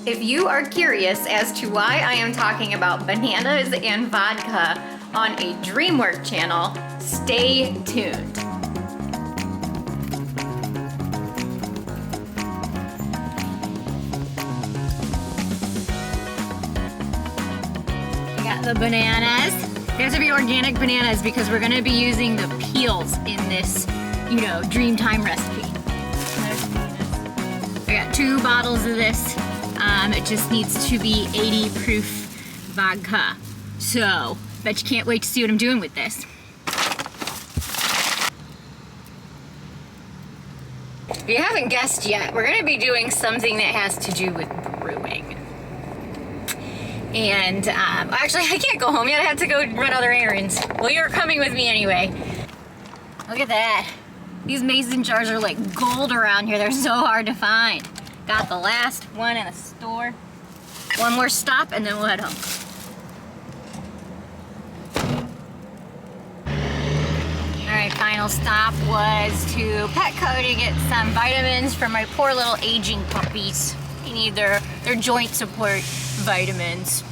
If you are curious as to why I am talking about bananas and vodka on a Dreamwork channel, stay tuned. We got the bananas. They have to be organic bananas because we're gonna be using the peels in this, you know, Dreamtime recipe. I got 2 bottles of this. It just needs to be 80 proof vodka. So, bet you can't wait to see what I'm doing with this. If you haven't guessed yet, we're gonna be doing something that has to do with brewing. And actually I can't go home yet, I have to go run other errands. Well, you're coming with me anyway. Look at that. These mason jars are like gold around here. They're so hard to find. Got the last one in the store. One more stop and then we'll head home. Alright, final stop was to Petco to get some vitamins for my poor little aging puppies. They need their joint support vitamins.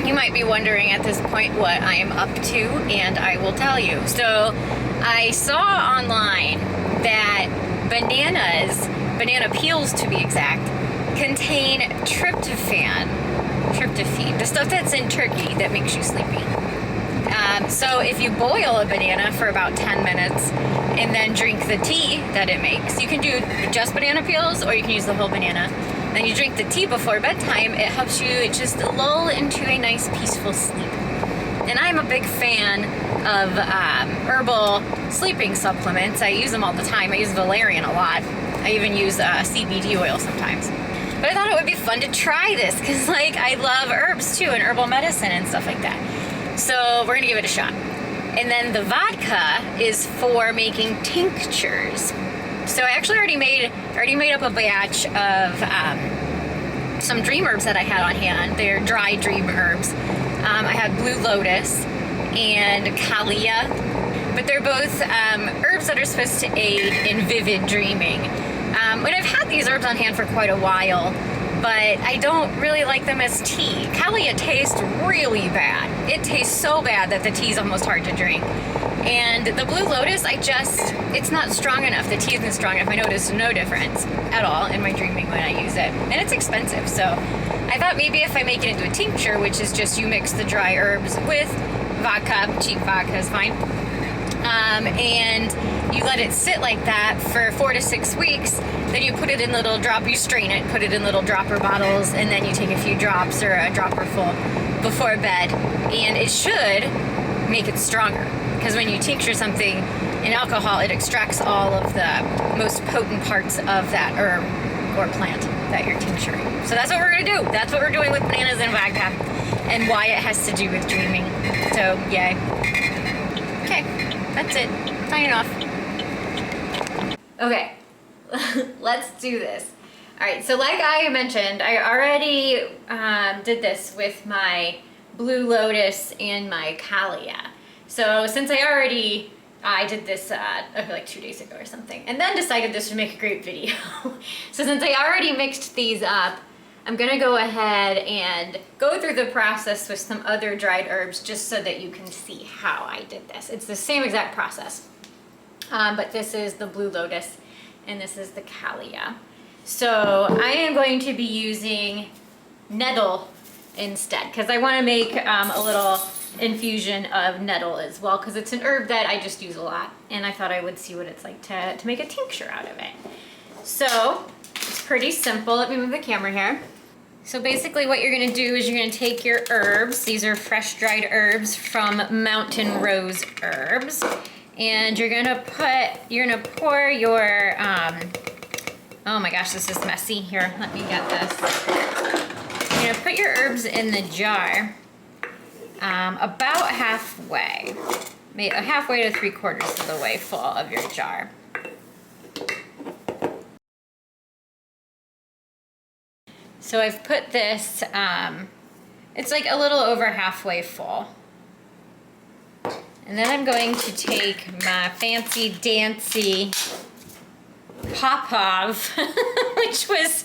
You might be wondering at this point what I am up to, and I will tell you. So, I saw online that banana peels to be exact, contain tryptophan, the stuff that's in turkey that makes you sleepy. So if you boil a banana for about 10 minutes and then drink the tea that it makes, you can do just banana peels or you can use the whole banana. Then you drink the tea before bedtime, it helps you just lull into a nice peaceful sleep. And I'm a big fan of herbal sleeping supplements. I use them all the time. I use valerian a lot. I even use CBD oil sometimes. But I thought it would be fun to try this because like I love herbs too and herbal medicine and stuff like that. So we're gonna give it a shot. And then the vodka is for making tinctures. So I actually already made up a batch of some dream herbs that I had on hand. They're dry dream herbs. I had Blue Lotus and Calea, but they're both herbs that are supposed to aid in vivid dreaming. And I've had these herbs on hand for quite a while, but I don't really like them as tea. Calea tastes really bad. It tastes so bad that the tea is almost hard to drink. And the Blue Lotus, it's not strong enough. The tea isn't strong enough. I noticed no difference at all in my dreaming when I use it. And it's expensive, so I thought maybe if I make it into a tincture, which is just you mix the dry herbs with vodka, cheap vodka is fine, and you let it sit like that for 4 to 6 weeks, then you put it in you strain it, put it in little dropper bottles, and then you take a few drops or a dropper full before bed, and it should make it stronger. Because when you tincture something in alcohol, it extracts all of the most potent parts of that herb or plant that you're tincturing. So that's what we're gonna do. That's what we're doing with bananas and vodka and why it has to do with dreaming. So, yay. Okay, that's it. Signing off. Okay, let's do this. All right, so like I mentioned, I already did this with my Blue Lotus and my Calea. So since I did this like 2 days ago or something, and then decided this would make a great video. So since I already mixed these up, I'm gonna go ahead and go through the process with some other dried herbs just so that you can see how I did this. It's the same exact process, but this is the Blue Lotus and this is the Calea. So I am going to be using nettle instead because I want to make a little infusion of nettle as well because it's an herb that I just use a lot and I thought I would see what it's like to make a tincture out of it. So it's pretty simple. Let me move the camera here. So basically what you're going to do is you're going to take your herbs. These are fresh dried herbs from Mountain Rose Herbs, and you're going to pour your oh my gosh, this is messy. Here, let me get this. You're going to put your herbs in the jar about halfway to 3/4 of the way full of your jar. So I've put this, it's like a little over halfway full. And then I'm going to take my fancy dancy Popov, which was,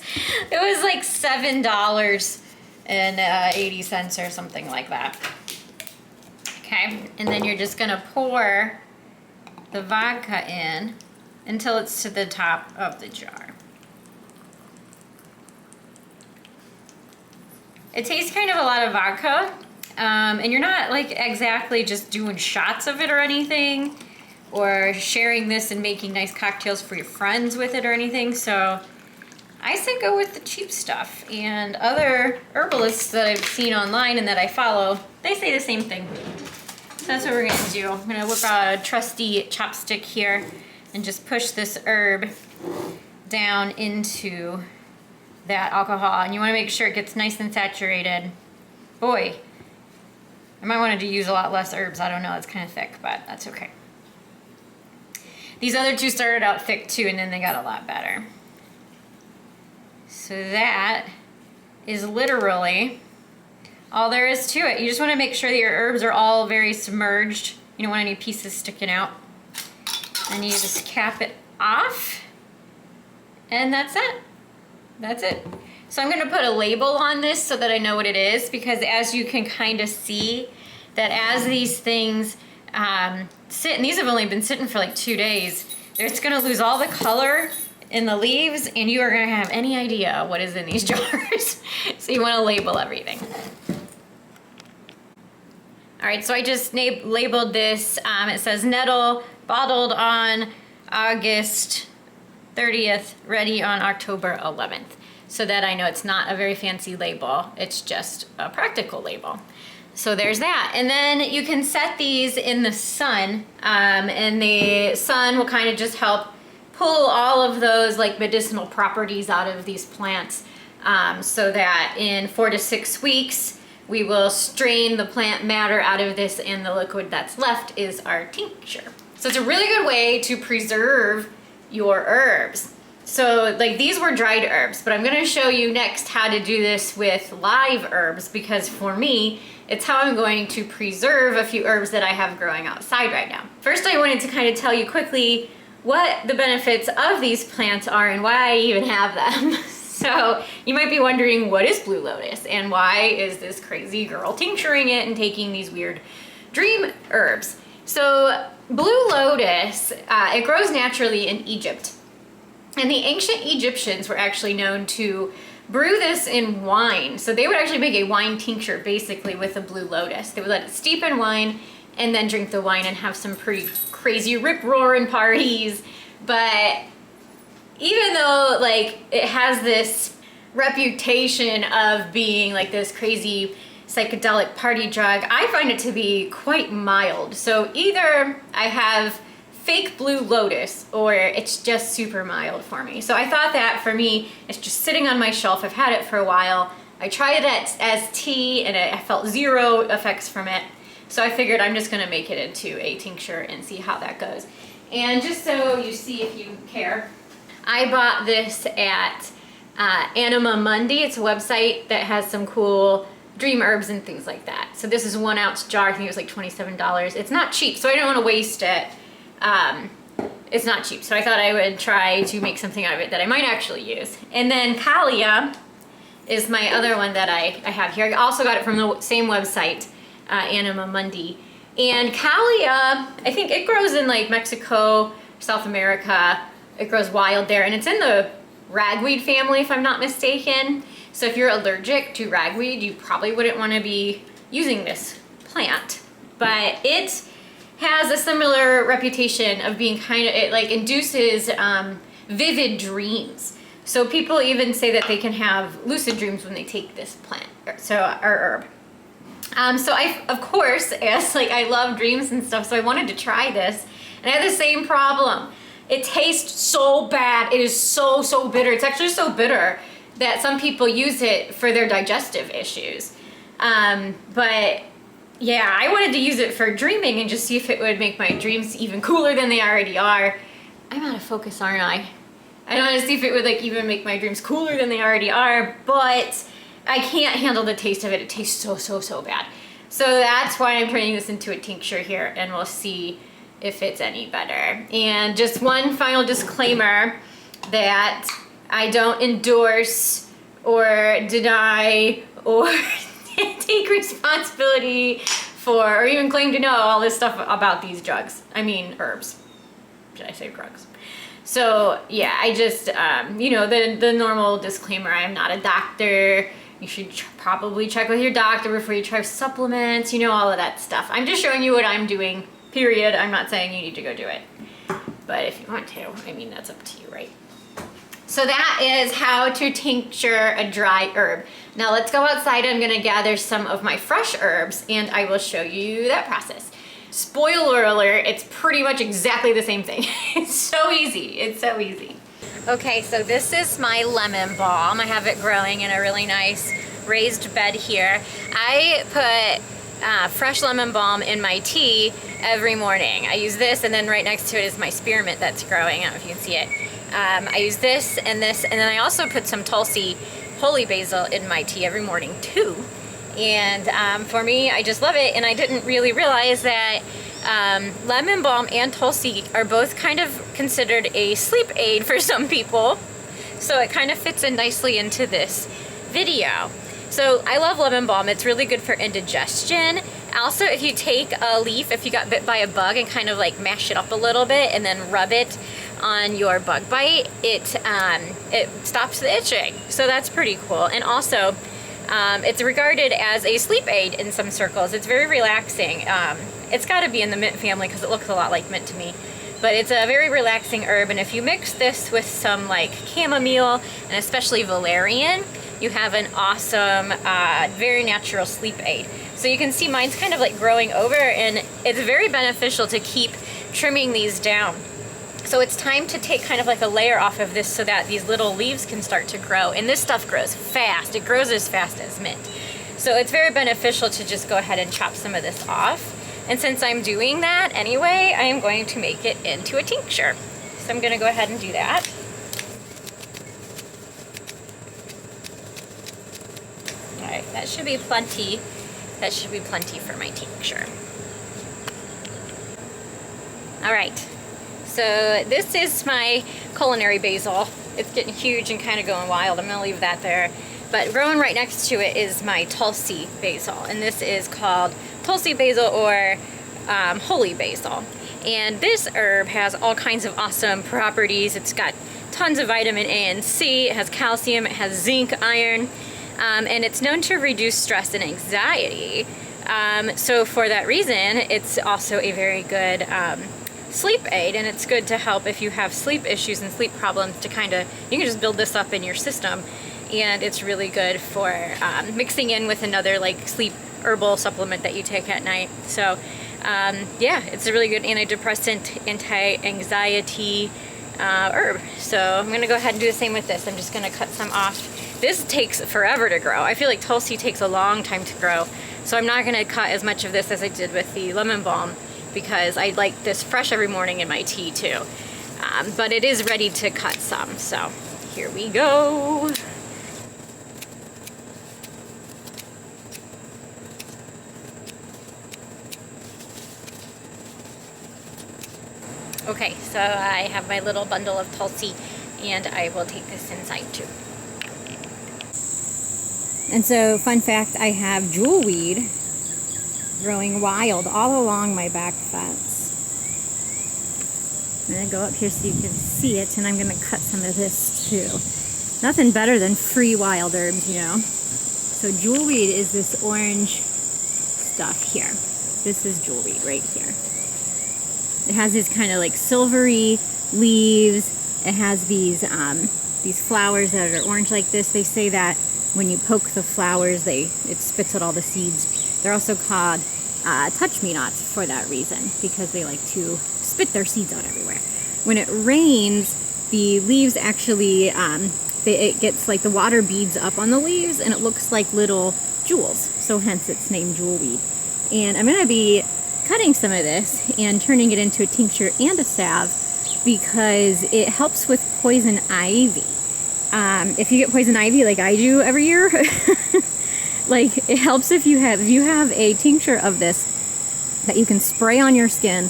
it was like $7.80 or something like that. Okay, and then you're just gonna pour the vodka in until it's to the top of the jar. It tastes kind of a lot of vodka, and you're not like exactly just doing shots of it or anything, or sharing this and making nice cocktails for your friends with it or anything. So I say go with the cheap stuff. And other herbalists that I've seen online and that I follow, they say the same thing. So that's what we're gonna do. I'm gonna whip out a trusty chopstick here and just push this herb down into that alcohol. And you wanna make sure it gets nice and saturated. Boy, I might want to use a lot less herbs. I don't know, it's kind of thick, but that's okay. These other two started out thick too, and then they got a lot better. So that is literally all there is to it. You just want to make sure that your herbs are all very submerged. You don't want any pieces sticking out. And you just cap it off, and that's it. That's it. So I'm gonna put a label on this so that I know what it is, because as you can kind of see, that as these things sit, and these have only been sitting for like 2 days, it's gonna lose all the color in the leaves, and you are gonna have any idea what is in these jars. So you wanna label everything. All right, so I just labeled this. It says nettle, bottled on August 30th, ready on October 11th. So that I know it's not a very fancy label, it's just a practical label. So there's that. And then you can set these in the sun, and the sun will kind of just help pull all of those like medicinal properties out of these plants, so that in 4 to 6 weeks, we will strain the plant matter out of this, and the liquid that's left is our tincture. So it's a really good way to preserve your herbs. So like these were dried herbs, but I'm gonna show you next how to do this with live herbs, because for me, it's how I'm going to preserve a few herbs that I have growing outside right now. First, I wanted to kind of tell you quickly what the benefits of these plants are and why I even have them. So you might be wondering, what is Blue Lotus and why is this crazy girl tincturing it and taking these weird dream herbs? So Blue Lotus, it grows naturally in Egypt. And the ancient Egyptians were actually known to brew this in wine. So they would actually make a wine tincture basically with a Blue Lotus. They would let it steep in wine and then drink the wine and have some pretty crazy rip-roaring parties. But even though like it has this reputation of being like this crazy psychedelic party drug, I find it to be quite mild. So either I have fake Blue Lotus or it's just super mild for me. So I thought that for me, it's just sitting on my shelf. I've had it for a while. I tried it as tea and I felt zero effects from it. So I figured I'm just gonna make it into a tincture and see how that goes. And just so you see if you care, I bought this at Anima Mundi. It's a website that has some cool dream herbs and things like that. So this is a 1 ounce jar. I think it was like $27. It's not cheap, so I didn't want to waste it. It's not cheap, so I thought I would try to make something out of it that I might actually use. And then Calea is my other one that I have here. I also got it from the same website, Anima Mundi. And Calea, I think it grows in like Mexico, South America. It grows wild there, and it's in the ragweed family, if I'm not mistaken. So if you're allergic to ragweed, you probably wouldn't want to be using this plant. But it has a similar reputation of being kind of, it like induces vivid dreams. So people even say that they can have lucid dreams when they take this plant, or herb. So I, of course, as like I love dreams and stuff, so I wanted to try this, and I had the same problem. It tastes so bad. It is so bitter. It's actually so bitter that some people use it for their digestive issues. But yeah, I wanted to use it for dreaming and just see if it would make my dreams even cooler than they already are. I'm out of focus, aren't I? I want to see if it would like even make my dreams cooler than they already are, but I can't handle the taste of it. It tastes so bad. So that's why I'm turning this into a tincture here, and we'll see if it's any better. And just one final disclaimer, that I don't endorse or deny or take responsibility for, or even claim to know all this stuff about these drugs. I mean, herbs. Should I say drugs? So yeah, I just, you know, the normal disclaimer, I am not a doctor. You should probably check with your doctor before you try supplements, you know, all of that stuff. I'm just showing you what I'm doing, period. I'm not saying you need to go do it. But if you want to, I mean, that's up to you, right? So that is how to tincture a dry herb. Now let's go outside. I'm gonna gather some of my fresh herbs and I will show you that process. Spoiler alert, it's pretty much exactly the same thing. It's so easy, it's so easy. Okay, so this is my lemon balm. I have it growing in a really nice raised bed here. I put fresh lemon balm in my tea every morning. I use this, and then right next to it is my spearmint that's growing. I don't know if you can see it. I use this, and then I also put some Tulsi holy basil in my tea every morning too. And for me, I just love it, and I didn't really realize that lemon balm and Tulsi are both kind of considered a sleep aid for some people. So it kind of fits in nicely into this video. So I love lemon balm. It's really good for indigestion. Also, if you take a leaf, if you got bit by a bug and kind of like mash it up a little bit and then rub it on your bug bite, it stops the itching. So that's pretty cool. And also, it's regarded as a sleep aid in some circles. It's very relaxing. It's got to be in the mint family because it looks a lot like mint to me. But it's a very relaxing herb, and if you mix this with some like chamomile and especially valerian, you have an awesome, very natural sleep aid. So you can see mine's kind of like growing over, and it's very beneficial to keep trimming these down. So it's time to take kind of like a layer off of this so that these little leaves can start to grow. And this stuff grows fast. It grows as fast as mint. So it's very beneficial to just go ahead and chop some of this off. And since I'm doing that anyway, I am going to make it into a tincture. So I'm going to go ahead and do that. All right, that should be plenty. That should be plenty for my tincture. All right, so this is my culinary basil. It's getting huge and kind of going wild. I'm going to leave that there. But growing right next to it is my Tulsi basil, and this is called Tulsi basil or holy basil. And this herb has all kinds of awesome properties. It's got tons of vitamin A and C. It has calcium. It has zinc, iron, and it's known to reduce stress and anxiety. So for that reason, it's also a very good sleep aid, and it's good to help if you have sleep issues and sleep problems to kind of, you can just build this up in your system. And it's really good for mixing in with another like sleep herbal supplement that you take at night. So yeah, it's a really good antidepressant, anti-anxiety herb. So I'm gonna go ahead and do the same with this. I'm just gonna cut some off. This takes forever to grow. I feel like Tulsi takes a long time to grow. So I'm not gonna cut as much of this as I did with the lemon balm because I like this fresh every morning in my tea too. But it is ready to cut some. So here we go. Okay, so I have my little bundle of Tulsi, and I will take this inside too. And so, fun fact, I have jewelweed growing wild all along my back fence. I'm going to go up here so you can see it, and I'm going to cut some of this too. Nothing better than free wild herbs, you know. So jewelweed is this orange stuff here. This is jewelweed right here. It has these kind of like silvery leaves. It has these flowers that are orange like this. They say that when you poke the flowers, it spits out all the seeds. They're also called touch-me-nots for that reason, because they like to spit their seeds out everywhere. When it rains, the leaves actually, it gets like the water beads up on the leaves, and it looks like little jewels. So hence its name, jewelweed. And I'm gonna be cutting some of this and turning it into a tincture and a salve because it helps with poison ivy. If you get poison ivy like I do every year, like it helps if you have a tincture of this that you can spray on your skin,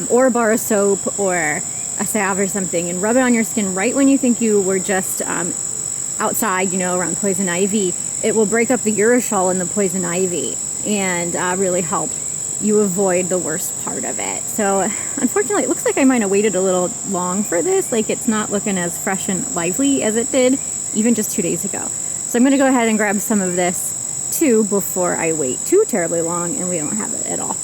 or a bar of soap, or a salve or something and rub it on your skin right when you think you were just outside, you know, around poison ivy. It will break up the urushiol in the poison ivy and really help you avoid the worst part of it. So unfortunately, it looks like I might have waited a little long for this. Like, it's not looking as fresh and lively as it did even just 2 days ago. So I'm going to go ahead and grab some of this too before I wait too terribly long and we don't have it at all.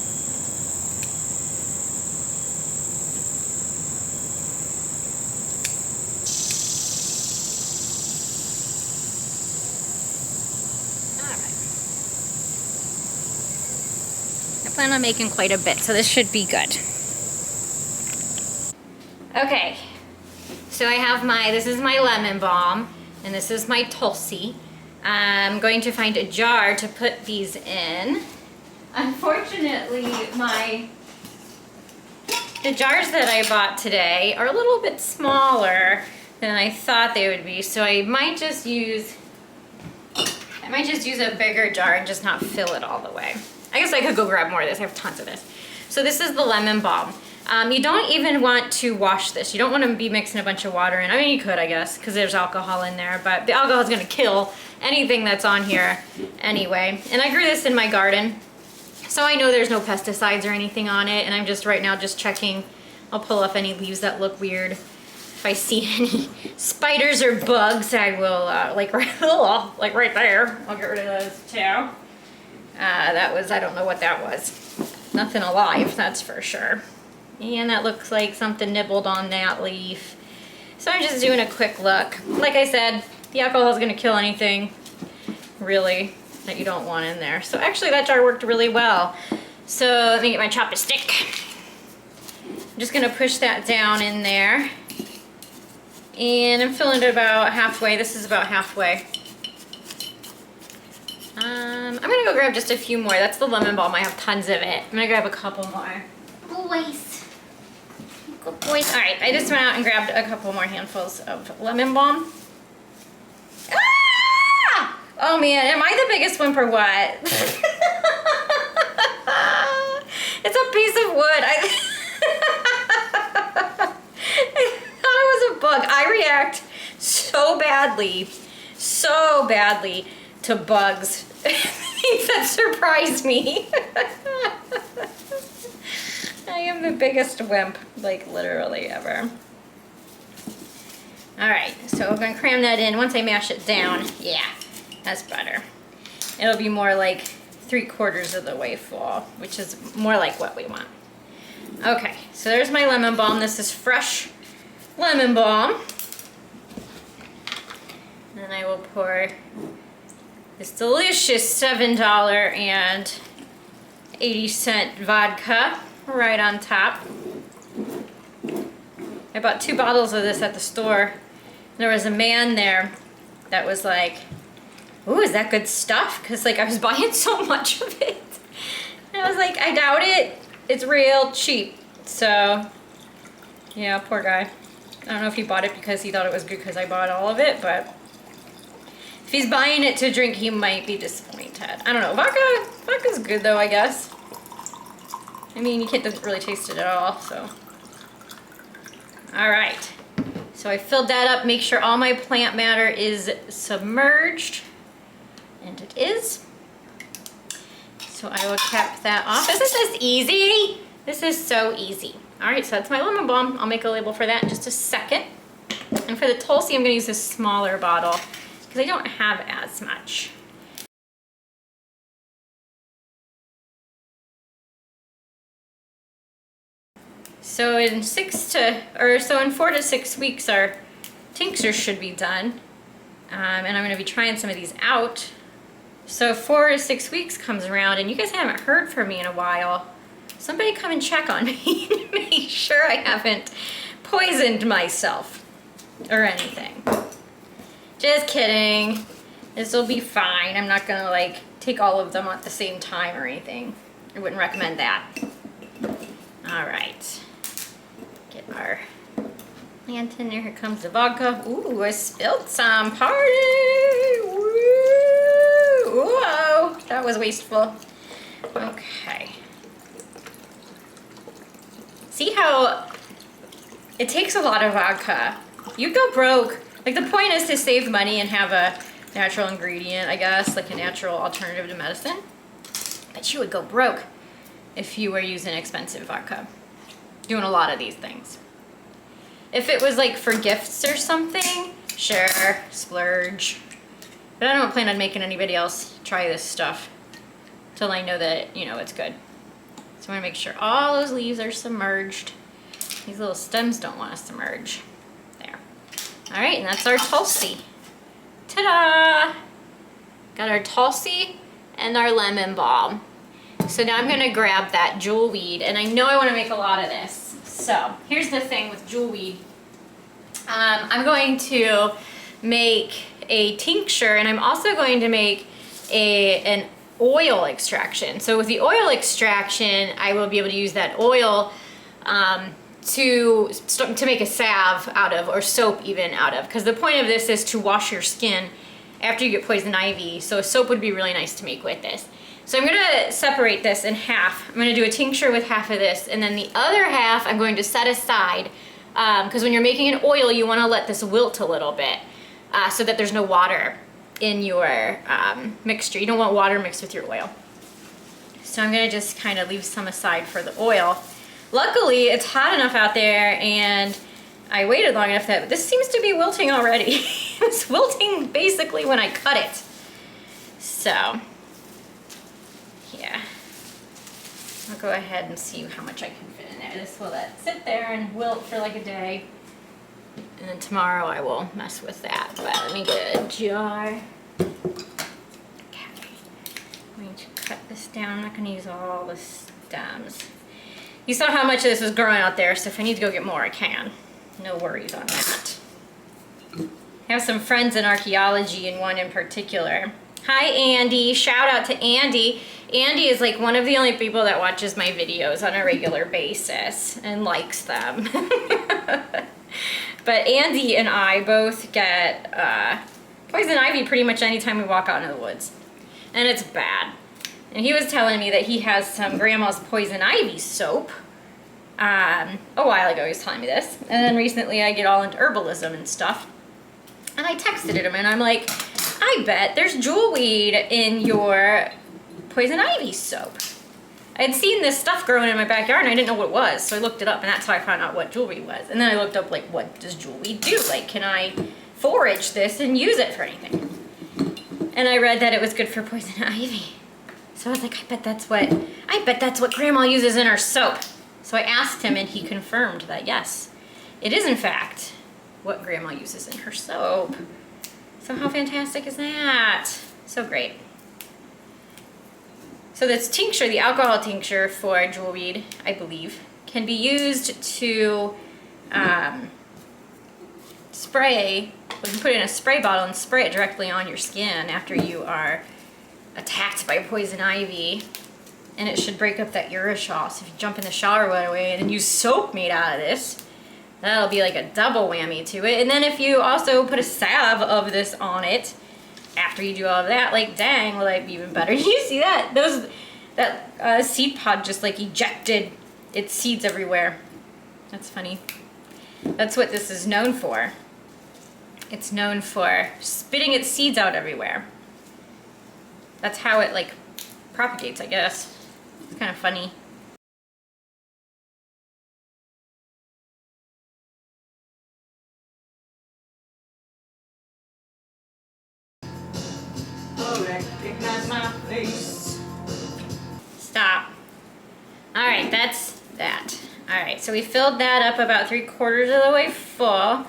I plan on making quite a bit, so this should be good. Okay, so I have this is my lemon balm, and this is my Tulsi. I'm going to find a jar to put these in. Unfortunately, the jars that I bought today are a little bit smaller than I thought they would be, so I might just use a bigger jar and just not fill it all the way. I guess I could go grab more of this. I have tons of this. So this is the lemon balm. You don't even want to wash this. You don't want to be mixing a bunch of water in. I mean, you could, I guess, because there's alcohol in there, but the alcohol is going to kill anything that's on here anyway. And I grew this in my garden, so I know there's no pesticides or anything on it, and I'm just right now just checking. I'll pull off any leaves that look weird. If I see any spiders or bugs, I will, like right there, I'll get rid of those too. That was, I don't know what that was. Nothing alive, that's for sure. And that looks like something nibbled on that leaf. So I'm just doing a quick look. Like I said, the alcohol is going to kill anything, really, that you don't want in there. So actually that jar worked really well. So let me get my chopstick. I'm just going to push that down in there. And I'm filling it about halfway. This is about halfway. I'm gonna go grab just a few more. That's the lemon balm. I have tons of it. I'm gonna grab a couple more. Boys. Good boys. All right, I just went out and grabbed a couple more handfuls of lemon balm. Ah! Oh man, am I the biggest wimp or what? It's a piece of wood. I thought it was a bug. I react so badly to bugs. Things that surprise me. I am the biggest wimp, like literally ever. All right, so we're gonna cram that in. Once I mash it down, yeah, that's better. It'll be more like 3/4 of the way full, which is more like what we want. Okay, so there's my lemon balm. This is fresh lemon balm. And I will pour this delicious $7.80 vodka right on top. I bought 2 bottles of this at the store. There was a man there that was like, "Ooh, is that good stuff?" Because like I was buying so much of it. And I was like, I doubt it. It's real cheap. So, yeah, poor guy. I don't know if he bought it because he thought it was good because I bought all of it, but if he's buying it to drink, he might be disappointed. I don't know. Vodka's good though, I guess. I mean, you can't really taste it at all, so. All right. So I filled that up. Make sure all my plant matter is submerged. And it is. So I will cap that off. Isn't this easy? This is so easy. All right, so that's my lemon balm. I'll make a label for that in just a second. And for the Tulsi, I'm gonna use a smaller bottle because I don't have as much. So in 4 to 6 weeks, our tinctures should be done. And I'm gonna be trying some of these out. So 4 to 6 weeks comes around and you guys haven't heard from me in a while. Somebody come and check on me to make sure I haven't poisoned myself or anything. Just kidding. This will be fine. I'm not gonna like take all of them at the same time or anything. I wouldn't recommend that. All right. Get our plant in there. Here comes the vodka. Ooh, I spilled some. Party! Woo! Whoa! That was wasteful. Okay. See how it takes a lot of vodka. You go broke. Like, the point is to save money and have a natural ingredient, I guess, like a natural alternative to medicine. But you would go broke if you were using expensive vodka, doing a lot of these things. If it was like for gifts or something, sure, splurge. But I don't plan on making anybody else try this stuff till I know that, you know, it's good. So I'm gonna make sure all those leaves are submerged. These little stems don't want to submerge. There. All right, and that's our Tulsi. Ta-da! Got our Tulsi and our lemon balm. So now I'm gonna grab that Jewelweed, and I know I wanna make a lot of this. So here's the thing with Jewelweed. I'm going to make a tincture, and I'm also going to make an oil extraction. So with the oil extraction, I will be able to use that oil to make a salve out of, or soap even out of, because the point of this is to wash your skin after you get poison ivy. So a soap would be really nice to make with this. So I'm gonna separate this in half. I'm gonna do a tincture with half of this, and then the other half I'm going to set aside, because when you're making an oil, you wanna let this wilt a little bit so that there's no water in your mixture. You don't want water mixed with your oil. So I'm gonna just kind of leave some aside for the oil. Luckily, it's hot enough out there, and I waited long enough that this seems to be wilting already. It's wilting basically when I cut it. So, yeah. I'll go ahead and see how much I can fit in there. This will let sit there and wilt for like a day. And then tomorrow I will mess with that. But let me get a jar. Okay. I'm going to cut this down. I'm not going to use all the stems. You saw how much of this was growing out there, so if I need to go get more, I can. No worries on that. I have some friends in archaeology, and one in particular. Hi, Andy. Shout out to Andy. Andy is like one of the only people that watches my videos on a regular basis and likes them. But Andy and I both get poison ivy pretty much anytime we walk out into the woods. And it's bad. And he was telling me that he has some grandma's poison ivy soap. A while ago he was telling me this. And then recently I get all into herbalism and stuff. And I texted him and I'm like, I bet there's jewelweed in your poison ivy soap. I had seen this stuff growing in my backyard and I didn't know what it was. So I looked it up, and that's how I found out what jewelweed was. And then I looked up, like, what does jewelweed do? Like, can I forage this and use it for anything? And I read that it was good for poison ivy. So I was like, I bet that's what Grandma uses in her soap. So I asked him, and he confirmed that yes, it is in fact what Grandma uses in her soap. So how fantastic is that? So great. So this tincture, the alcohol tincture for jewelweed, I believe, can be used to spray. You can put it in a spray bottle and spray it directly on your skin after you are attacked by poison ivy, and it should break up that urushiol. So if you jump in the shower right away and then use soap made out of this, that'll be like a double whammy to it. And then if you also put a salve of this on it after you do all of that, like, dang, will that be even better? Did you see that? That seed pod just like ejected its seeds everywhere. That's funny. That's what this is known for. It's known for spitting its seeds out everywhere. That's how it like propagates, I guess. It's kind of funny. Oh, recognize my face. Stop. All right, that's that. All right, so we filled that up about 3/4 of the way full.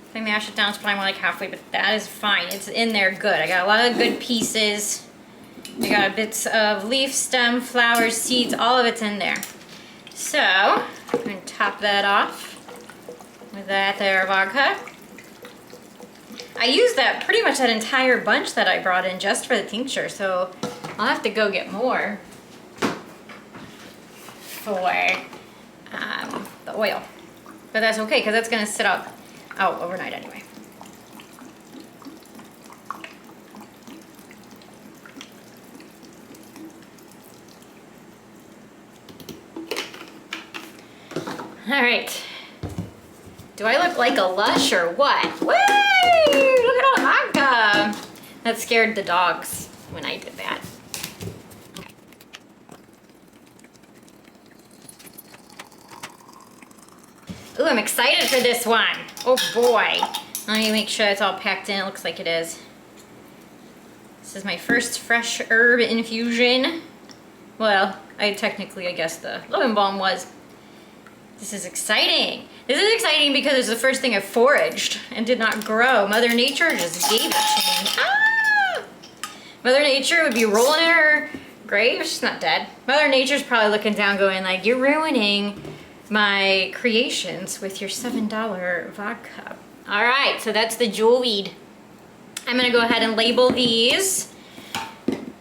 If I mash it down, it's probably more like halfway, but that is fine. It's in there good. I got a lot of good pieces. I got bits of leaf, stem, flowers, seeds, all of it's in there. So, I'm going to top that off with that there vodka. I used that pretty much that entire bunch that I brought in just for the tincture, so I'll have to go get more for the oil. But that's okay, because that's going to sit out overnight anyway. All right. Do I look like a lush or what? Woo! Look at all the vodka. That scared the dogs when I did that. Ooh, I'm excited for this one. Oh boy. Let me make sure it's all packed in. It looks like it is. This is my first fresh herb infusion. Well, I guess the lemon balm was. This is exciting. This is exciting because it's the first thing I foraged and did not grow. Mother Nature just gave it to me. Ah! Mother Nature would be rolling in her grave. She's not dead. Mother Nature's probably looking down going like, you're ruining my creations with your $7 vodka. All right, so that's the Jewelweed. I'm gonna go ahead and label these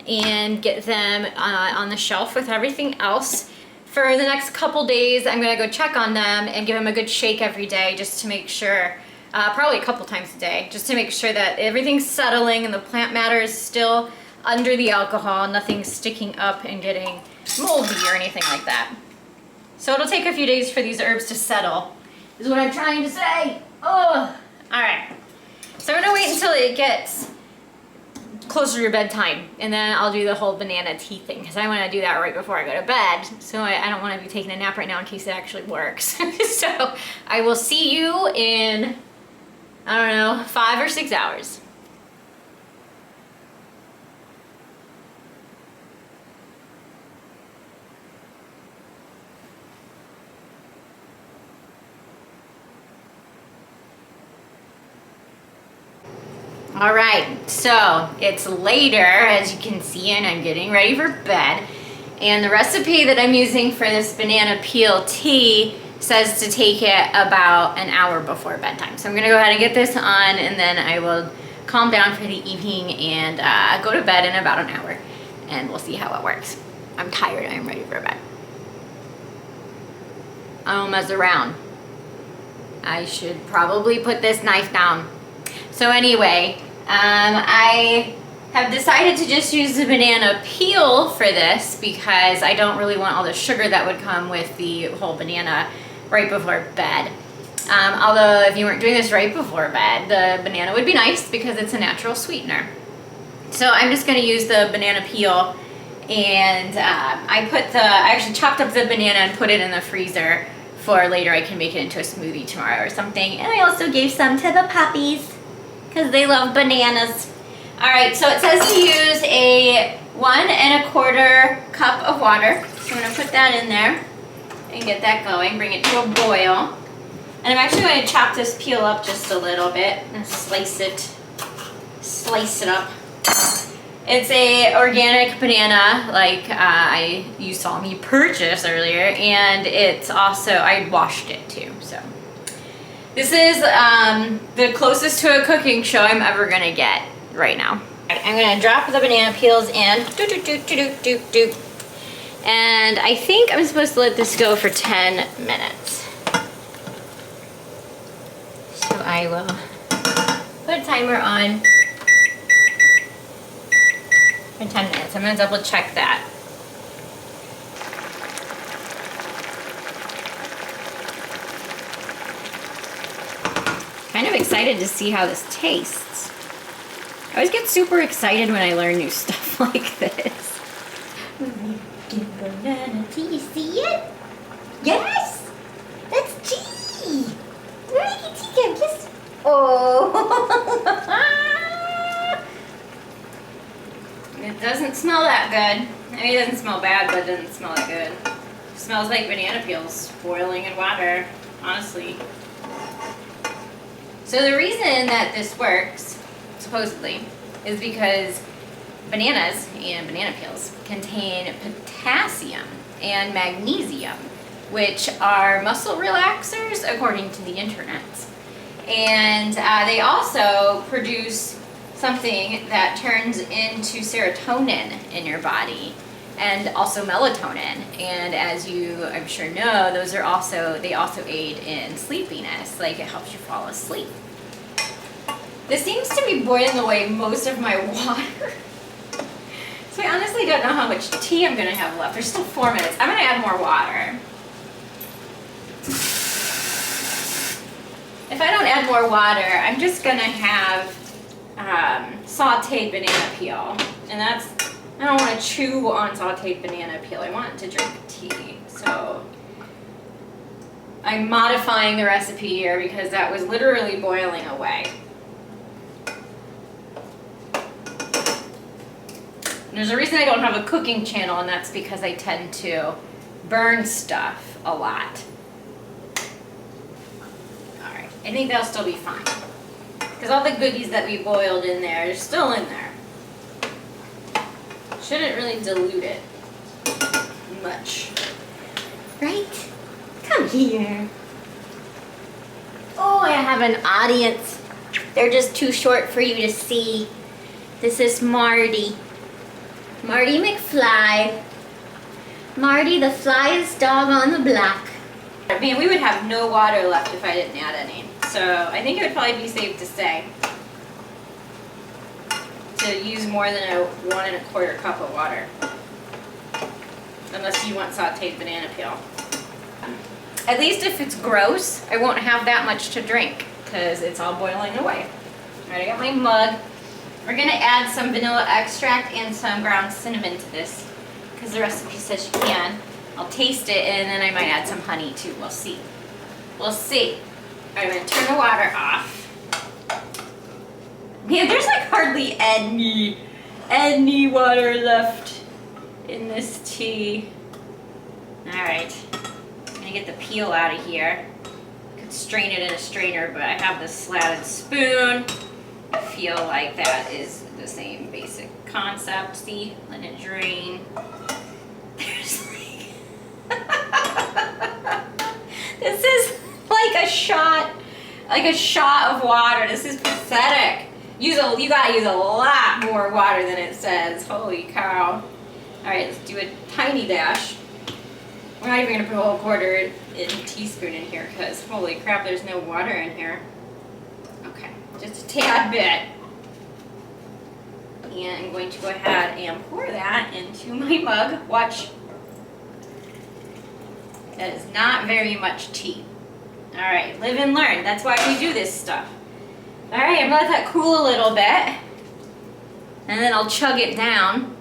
and get them on the shelf with everything else. For the next couple days, I'm gonna go check on them and give them a good shake every day just to make sure, probably a couple times a day, just to make sure that everything's settling and the plant matter is still under the alcohol, nothing's sticking up and getting moldy or anything like that. So it'll take a few days for these herbs to settle, is what I'm trying to say. Oh, all right. So I'm gonna wait until it gets closer to bedtime, and then I'll do the whole banana tea thing, because I want to do that right before I go to bed. So I don't want to be taking a nap right now in case it actually works. So I will see you in, I don't know, 5 or 6 hours. All right, so it's later, as you can see, and I'm getting ready for bed. And the recipe that I'm using for this banana peel tea says to take it about an hour before bedtime. So I'm gonna go ahead and get this on, and then I will calm down for the evening and go to bed in about an hour, and we'll see how it works. I'm tired, I'm ready for bed. I don't mess around. I should probably put this knife down. So anyway, I have decided to just use the banana peel for this because I don't really want all the sugar that would come with the whole banana right before bed. Although if you weren't doing this right before bed, the banana would be nice because it's a natural sweetener. So I'm just gonna use the banana peel, and I actually chopped up the banana and put it in the freezer for later. I can make it into a smoothie tomorrow or something. And I also gave some to the puppies, because they love bananas. All right, so it says to use a 1 1/4 cup of water. So I'm gonna put that in there and get that going, bring it to a boil. And I'm actually going to chop this peel up just a little bit and slice it up. It's a organic banana, like you saw me purchase earlier, and it's also, I washed it too, so. This is the closest to a cooking show I'm ever gonna get right now. I'm gonna drop the banana peels in. And I think I'm supposed to let this go for 10 minutes. So I will put a timer on for 10 minutes. I'm gonna double check that. Kind of excited to see how this tastes. I always get super excited when I learn new stuff like this. Banana tea, you see it? Yes! That's tea! Make it tea, yes! Oh! It doesn't smell that good. I mean, it doesn't smell bad, but it doesn't smell that good. It smells like banana peels boiling in water, honestly. So the reason that this works, supposedly, is because bananas and banana peels contain potassium and magnesium, which are muscle relaxers according to the internet. And they also produce something that turns into serotonin in your body, and also melatonin. And as you, I'm sure, know, they also aid in sleepiness, like it helps you fall asleep. This seems to be boiling away most of my water. So I honestly don't know how much tea I'm gonna have left. There's still 4 minutes. I'm gonna add more water. if I don't add more water, I'm just gonna have sauteed banana peel. And I don't want to chew on sauteed banana peel. I want to drink tea. So I'm modifying the recipe here because that was literally boiling away. There's a reason I don't have a cooking channel, and that's because I tend to burn stuff a lot. Alright, I think that'll still be fine. Because all the goodies that we boiled in there are still in there. Shouldn't really dilute it much. Right? Come here. Oh, I have an audience. They're just too short for you to see. This is Marty. Marty McFly. Marty the flyest dog on the block. I mean, we would have no water left if I didn't add any. So I think it would probably be safe to say to use more than a 1 1/4 cup of water. Unless you want sauteed banana peel. At least if it's gross, I won't have that much to drink because it's all boiling away. All right, I got my mug. We're gonna add some vanilla extract and some ground cinnamon to this because the recipe says you can. I'll taste it and then I might add some honey too. We'll see. We'll see. All right, I'm gonna turn the water off. Man, there's like hardly any water left in this tea. All right, I'm gonna get the peel out of here. I could strain it in a strainer, but I have this slatted spoon. I feel like that is the same basic concept. See, let it drain. There's this is like a shot of water. This is pathetic. You gotta use a lot more water than it says. Holy cow. Alright, let's do a tiny dash. We're not even gonna put a whole 1/4 teaspoon in here because holy crap, there's no water in here. Okay, just a tad bit. And I'm going to go ahead and pour that into my mug. Watch. That is not very much tea. Alright, live and learn. That's why we do this stuff. Alright, I'm gonna let that cool a little bit. And then I'll chug it down.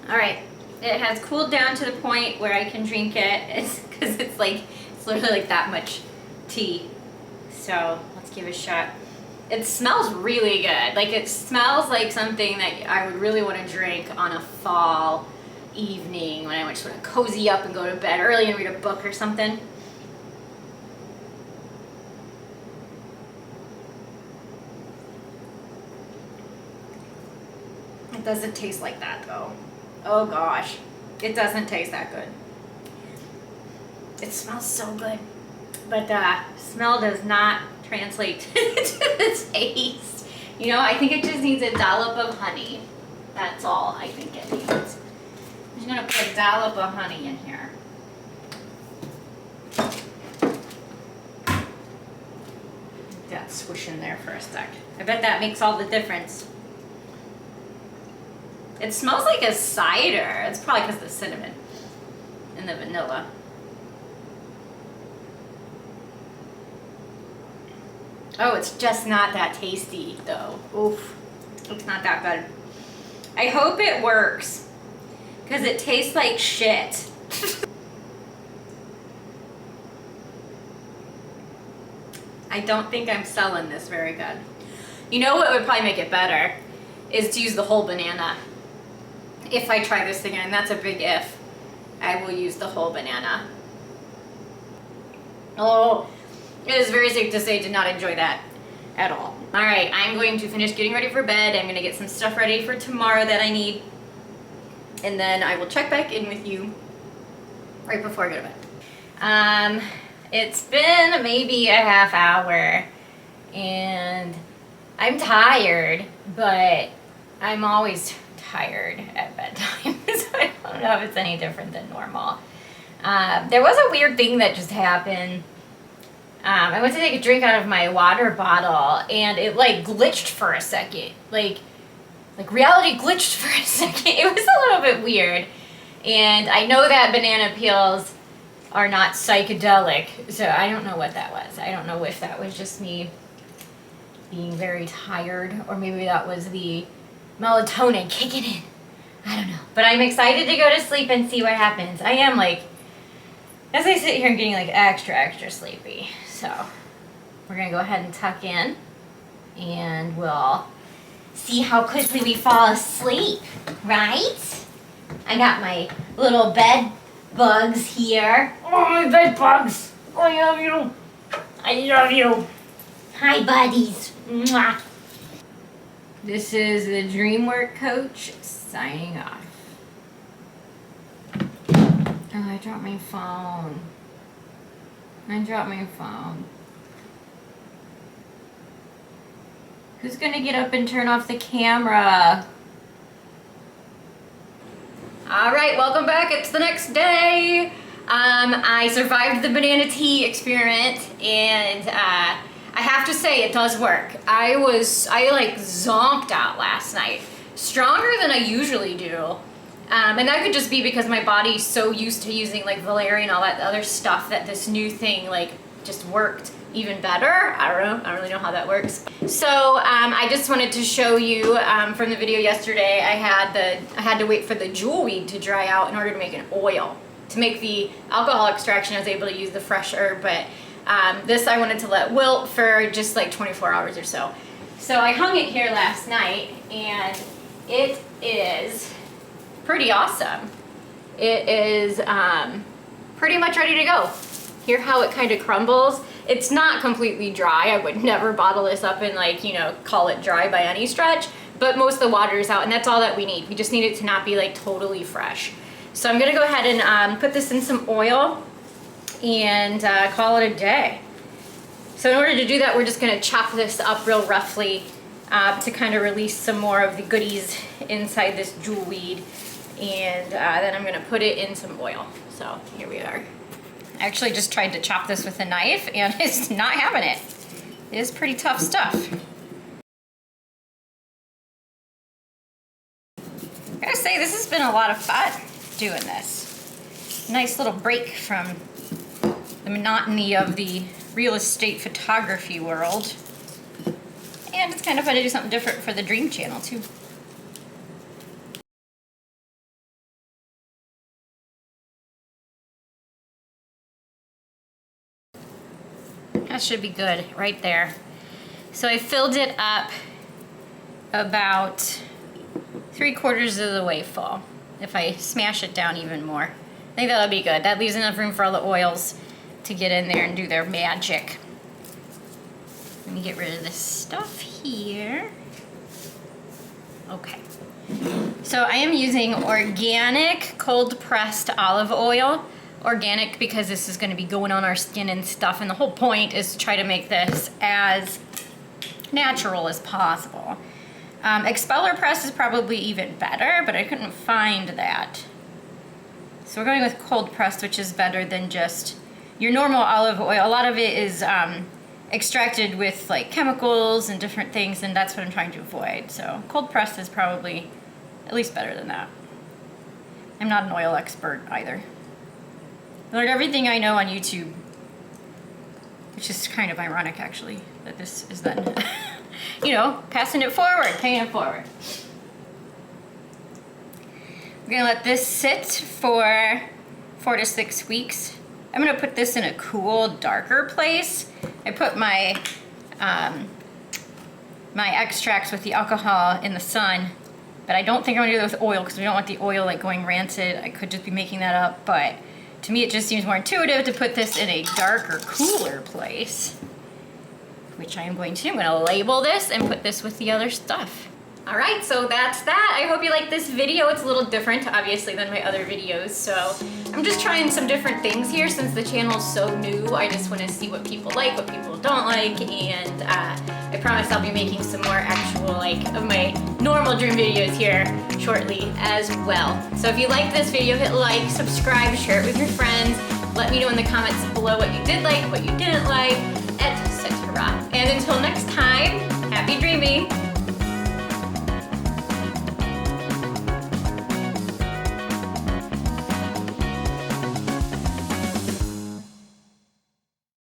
Alright, it has cooled down to the point where I can drink it. Because it's literally like that much tea. So, let's give it a shot. It smells really good. Like, it smells like something that I would really want to drink on a fall evening when I just want to cozy up and go to bed early and read a book or something. It doesn't taste like that though. Oh gosh, it doesn't taste that good. It smells so good, but smell does not translate to the taste. You know, I think it just needs a dollop of honey. That's all I think it needs. I'm gonna put a dollop of honey in here. That swish in there for a sec. I bet that makes all the difference. It smells like a cider. It's probably because of the cinnamon and the vanilla. Oh, it's just not that tasty though. Oof, it's not that good. I hope it works because it tastes like shit. I don't think I'm selling this very good. You know what would probably make it better is to use the whole banana. If I try this again, that's a big if, I will use the whole banana. Oh, it is very safe to say I did not enjoy that at all. All right, I'm going to finish getting ready for bed. I'm gonna get some stuff ready for tomorrow that I need. And then I will check back in with you right before I go to bed. It's been maybe a half hour and I'm tired, but I'm always tired at bedtime, so I don't know if it's any different than normal. There was a weird thing that just happened. I went to take a drink out of my water bottle and it like glitched for a second. Like reality glitched for a second. It was a little bit weird. And I know that banana peels are not psychedelic. So I don't know what that was. I don't know if that was just me being very tired, or maybe that was the melatonin kicking in. I don't know. But I'm excited to go to sleep and see what happens. I am like, as I sit here, I'm getting like extra sleepy. So we're gonna go ahead and tuck in and we'll see how quickly we fall asleep, right? I got my little bed bugs here. Oh, my bed bugs. I love you. I love you. Hi, buddies. Mwah. This is the Dreamwork coach signing off. Oh, I dropped my phone. Who's gonna get up and turn off the camera? All right, welcome back. It's the next day. I survived the banana tea experiment, and I have to say it does work. I like zonked out last night, stronger than I usually do. And that could just be because my body's so used to using like valerian and all that other stuff that this new thing like just worked even better. I don't know. I don't really know how that works. So I just wanted to show you from the video yesterday. I had to wait for the jewelweed to dry out in order to make an oil. To make the alcohol extraction, I was able to use the fresh herb, but this I wanted to let wilt for just like 24 hours or so. So I hung it here last night, and it is pretty awesome. It is pretty much ready to go. Hear how it kind of crumbles? It's not completely dry. I would never bottle this up and like, you know, call it dry by any stretch, but most of the water is out, and that's all that we need. We just need it to not be like totally fresh. So I'm gonna go ahead and put this in some oil and call it a day. So in order to do that, we're just gonna chop this up real roughly to kind of release some more of the goodies inside this jewelweed. And then I'm gonna put it in some oil. So here we are. I actually just tried to chop this with a knife, and it's not having it. It is pretty tough stuff. I gotta say, this has been a lot of fun doing this. Nice little break from the monotony of the real estate photography world. And it's kind of fun to do something different for the Dream channel too. That should be good right there. So I filled it up about 3/4 of the way full. If I smash it down even more, I think that'll be good. That leaves enough room for all the oils to get in there and do their magic. Let me get rid of this stuff here. Okay. So I am using organic cold pressed olive oil. Organic because this is going to be going on our skin and stuff, and the whole point is to try to make this as natural as possible. Expeller press is probably even better, but I couldn't find that. So we're going with cold pressed, which is better than just your normal olive oil. A lot of it is extracted with like chemicals and different things, and that's what I'm trying to avoid. So cold pressed is probably at least better than that. I'm not an oil expert either. I learned everything I know on YouTube, which is kind of ironic actually, that this is then, you know, passing it forward, paying it forward. We're gonna let this sit for 4 to 6 weeks. I'm gonna put this in a cool, darker place. I put my my extracts with the alcohol in the sun, but I don't think I'm gonna do that with oil because we don't want the oil like going rancid. I could just be making that up, but to me, it just seems more intuitive to put this in a darker, cooler place, which I am going to do. I'm going to label this and put this with the other stuff. All right, so that's that. I hope you like this video. It's a little different, obviously, than my other videos. So I'm just trying some different things here since the channel's so new. I just want to see what people like, what people don't like, and I promise I'll be making some more actual, like, of my normal dream videos here shortly as well. So if you like this video, hit like, subscribe, share it with your friends. Let me know in the comments below what you did like, what you didn't like, etc. And until next time, happy dreaming!